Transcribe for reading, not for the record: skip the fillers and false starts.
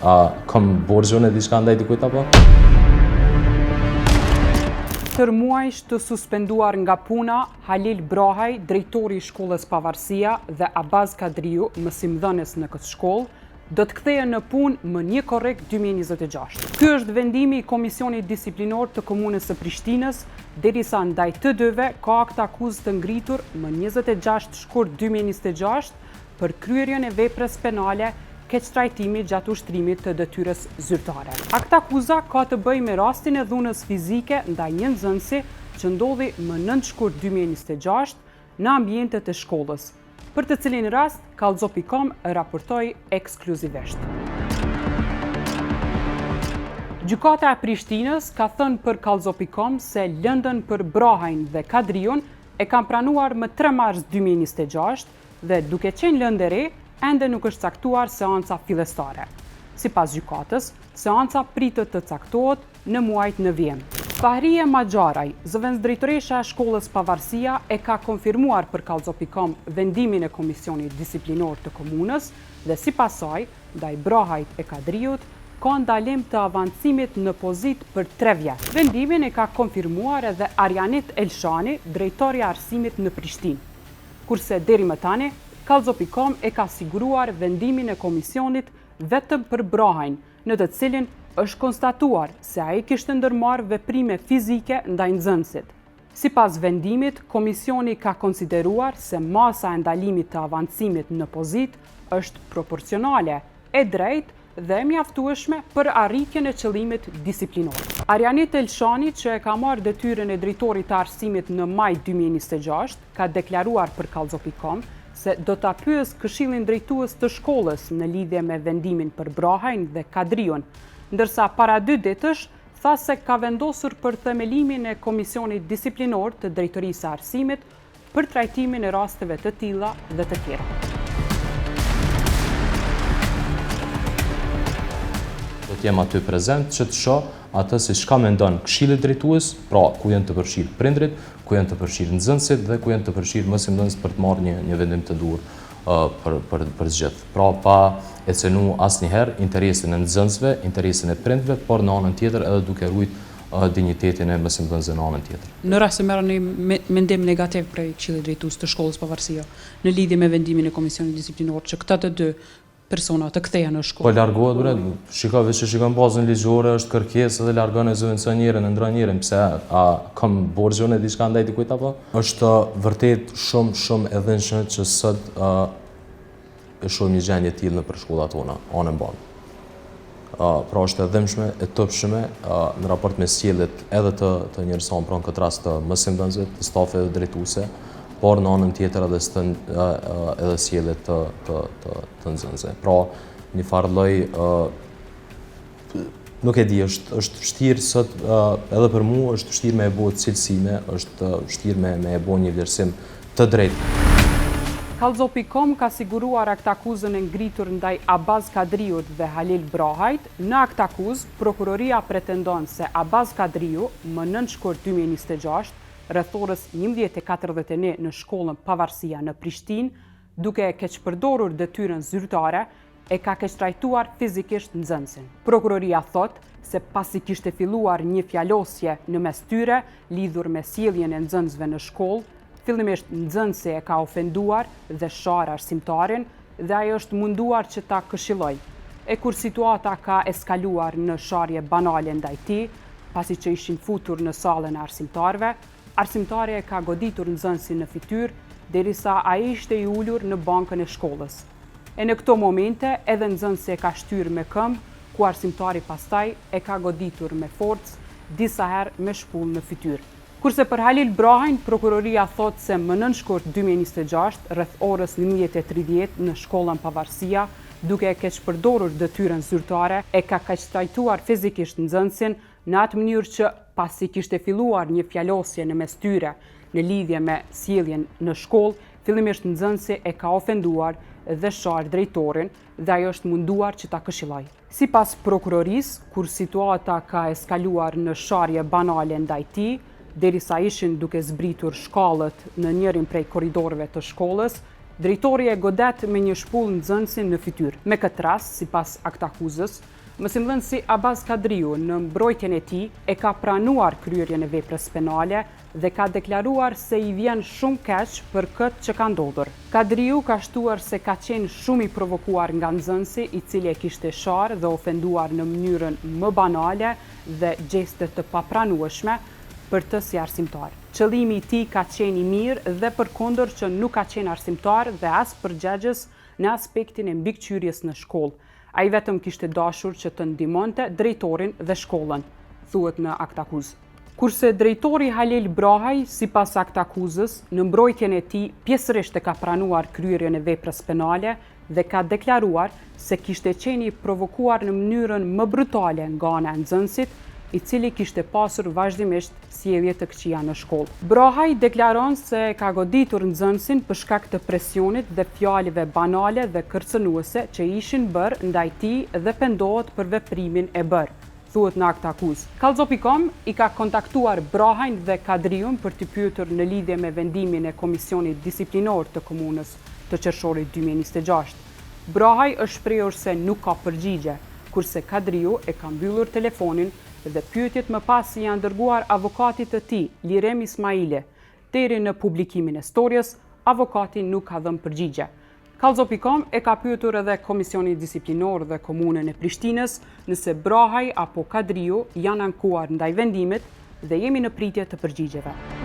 A kam borxhun e diçka ndaj dikujt apo? Tërmuajsh të suspenduar nga puna, Halil Brahaj, drejtori i shkollës Pavarësia dhe Abaz Kadriu, mësimdhënës në këtë shkollë, do të kthehen në punë më 1 korrekt 2026. Ky është vendimi i Komisionit Disiplinor të Komunës së Prishtinës, derisa ndaj të dyve ka akt akuzë të ngritur më 26 shkurt 2026 për kryerjen e veprës penale keqtrajtimi gjatë ushtrimit të detyrës zyrtare. Akt akuza ka të bëjë me rastin e dhunës fizike ndaj një nxënësi që ndodhi më 9 shkurt 2026 në ambientet e shkollës, për të cilin rast Kallxo.com raportoi ekskluzivisht. Gjykata e Prishtinës ka thënë për Kallxo.com se lëndën për Brahajn dhe Kadriun e kanë pranuar më 3 mars 2026 dhe duke qenë lëndë e re, ende nuk është caktuar seanca fillestare. Sipas gjykatës, seanca pritet të caktohet në muajt në vjem. Fahrie Maxharaj, zëvendësdrejtoresha e shkollës Pavarësia, e ka konfirmuar për Kallxo.com vendimin e Komisionit Disiplinor të Komunës dhe sipas saj, ndaj Brahajt e Kadriut, ka ndalim të avancimit në pozit për 3 vjet. Vendimin e ka konfirmuar edhe Arjanit Elshani, drejtori i arsimit në Prishtinë. Kurse deri më tani, Kallxo.com e ka siguruar vendimin e komisionit vetëm për Brahajn, në të cilin është konstatuar se ai kishte ndërmarrë veprime fizike ndaj nxënësit. Sipas vendimit, komisioni ka konsideruar se masa e ndalimit të avancimit në pozit është proporcionale, e drejtë dhe mjaftueshme për arritjen e qëllimit disiplinor. Arjanit Elshani, që e ka marrë detyrën e drejtorit të arsimit në maj 2026, ka deklaruar për Kallxo.com se do ta pyes Këshillin Drejtues të shkollës në lidhje me vendimin për Brahajn dhe Kadriun, ndërsa para 2 ditësh tha se ka vendosur për themelimin e Komisionit Disiplinor të Drejtorisë së Arsimit për trajtimin e rasteve të tilla dhe të tjera. Do të jem aty prezent që të shoh atë se çka mendon Këshilli Drejtues, pra ku janë të përfshirë prindrit, ku janë të përfshirë nxënësit dhe ku janë të përfshirë mësimdhënës për të marrë një vendim të dur për zgjedh. Pra pa e cenu asnjëherë interesin e nxënësve, interesin e prindve, por në anën tjetër edhe duke ruajtur dinjitetin e mësimdhënësve në anën tjetër. Në rast se merrni mendim negativ prej Këshillit Drejtues të shkollës Pavarësia në lidhje me vendimin e Komisionit Disiplinor që këta të dy persona të kthehen në shkollë. Po largohet bre, veç që shikon bazën ligjore, është kërkesë dhe largon e zëvendëson njërin e ndron njërin, pse a kam borxhun e diçka ndaj dikujt apo? Është vërtet shumë e dhënshme që sot e shohim një gjendje të tillë nëpër shkollat tona, anën banë. Pra është e dhëmshme, e topshme në raport me sjelljet edhe të njerëzve, pra në këtë rast të mësimdhënësve, të stafit dhe drejtuesve, por në anën tjetër edhe sjelljet të nxënësve. Pra, një farë lloj nuk e di, është vështirë sot edhe për mua, është vështirë me e bë cilësime, është vështirë me e bë një vlerësim të drejtë. Kallxo.com ka siguruar akt akuzën e ngritur ndaj Abaz Kadriut dhe Halil Brahajt. Në akt akuzë, prokuroria pretendon se Abaz Kadriu, më 9 shkurt 2026, rreth orës 11:41 në shkollën Pavarësia në Prishtinë, duke e keqpërdorur detyrën zyrtare, e ka keqtrajtuar fizikisht nxënësin. Prokuroria thot se pasi kishte filluar një fjalosje në mes tyre lidhur me sjelljen e nxënësve në shkollë, fillimisht nxënësi e ka ofenduar dhe shar arsimtarin dhe ai është munduar që ta këshillojë. E kur situata ka eskaluar në sharje banale ndaj tij, pasi që ishin futur në sallën e arsimtarëve, arsimtari e ka goditur nxënësin në fytyrë, derisa ai ishte i ulur në bankën e shkollës. E në këto momente, edhe nxënësi e ka shtyrë me këmbë, ku arsimtari pastaj e ka goditur me forcë, disa herë me shpull në fytyrë. Kurse për Halil Brahajn, prokuroria thot se më 9 shkurt 2026, rreth orës 11:30 në shkollën Pavarësia, duke e keqpërdorur detyrën zyrtare, e ka keqtrajtuar fizikisht nxënësin në atë mënyrë që pasi kishte filluar një fjalosje në mes tyre në lidhje me sjelljen në shkollë, fillimisht nxënësi e ka ofenduar dhe shar drejtorin dhe ajo është munduar që ta këshillojë. Sipas prokurorisë, kur situata ka eskaluar në sharje banale ndaj tij, derisa ishin duke zbritur shkallët në njërin prej korridorëve të shkollës, Drejtori e godet me një shpull nxënësin në fytyrë. Me këtë rast, sipas aktakuzës, mësimdhënësi Abaz Kadriu në mbrojtjen e tij e ka pranuar kryerjen e veprës penale dhe ka deklaruar se i vjen shumë keq për këtë që ka ndodhur. Kadriu ka shtuar se ka qenë shumë i provokuar nga nxënësi i cili e kishte sharë dhe ofenduar në mënyrën më banale dhe gjeste të papranueshme për të si arsimtar. Qëllimi i tij ka qenë i mirë dhe përkundër që nuk ka qenë arsimtar dhe as përgjegjës në aspektin e mbikëqyrjes në shkollë. Ai vetëm kishte dashur që të ndihmonte drejtorin dhe shkollën, thuhet në aktakuzë. Kurse drejtori Halil Brahaj, sipas aktakuzës, në mbrojtjen e tij pjesërisht e ka pranuar kryerjen e veprës penale dhe ka deklaruar se kishte qenë i provokuar në mënyrën më brutale nga ana e nxënësit, i cili kishte pasur vazhdimisht sjellje të këqija në shkollë. Brahaj deklaron se ka goditur nxënësin për shkak të presionit dhe fjalëve banale dhe kërcënuese që ishin bërë ndaj tij dhe pendohet për veprimin e bërë, thuhet në aktakuzë. Kallxo.com i ka kontaktuar Brahajn dhe Kadriun për t'i pyetur në lidhje me vendimin e Komisionit Disiplinor të Komunës të Qershorit 2026. Brahaj është shprehur se nuk ka përgjigje, kurse Kadriu e ka mbyllur telefonin dhe pyetjet më pas janë dërguar avokatit të tij, Lirem Ismaili. Deri në publikimin e storjes, avokati nuk ka dhënë përgjigje. Kallxo.com e ka pyetur edhe Komisionin Disiplinor dhe Komunën e Prishtinës nëse Brahaj apo Kadriu janë ankuar ndaj vendimit dhe jemi në pritje të përgjigjeve.